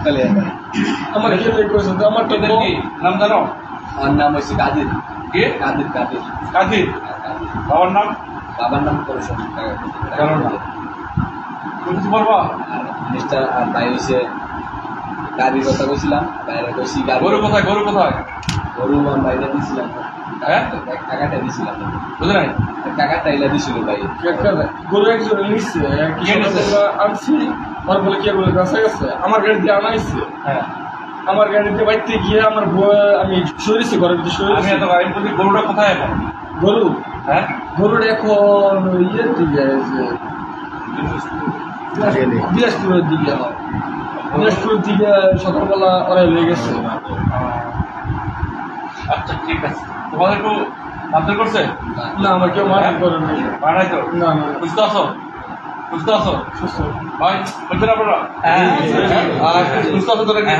সকালে আমার কি করেছে আমার তো কি নাম জানো? আমার নাম হচ্ছে কাদির। কি কাদির কাদির কাদির? বাবার নাম? বাবার নাম করেছে জানো না? কিছু বলবা? মিস্টার আর ভাই হচ্ছে গাড়ির কথা বলছিলাম, বাইরে কইছি গাড়ি গরু কোথায়? গরু কোথায়? গরু আমার বাইরে দিয়েছিলাম, হ্যাঁ টাকাটা দিয়েছিলাম, বুঝে নাই? টাকাটা এলা দিয়েছিল ভাই। গরু একজন নিচ্ছে আনছি আমার বলে কি বলে গাছে গেছে আমার গাড়ি দিয়ে আনাইছে। হ্যাঁ আমার গাড়িতে বাড়িতে গিয়ে আমার বউ আমি সরিয়েছি ঘরের ভিতরে আমি সরিয়েছি। এত গাড়ি বলছি গরুটা কোথায় এখন? গরু হ্যাঁ গরুটা এখন ইয়ের দিকে আছে দিনাজপুরের দিকে হয়। দিনাজপুরের দিকে সকালবেলা অরাই হয়ে গেছে। আচ্ছা ঠিক আছে। তোমাদের একটু মারধর করছে? না আমার কেউ মারা করে নাই। মারাই তো? না না বুঝতে আসো? বুঝতে আসো? সুস্থ ভাই বুঝতে না আপনারা? হ্যাঁ বুঝতে আসো তোরা কি?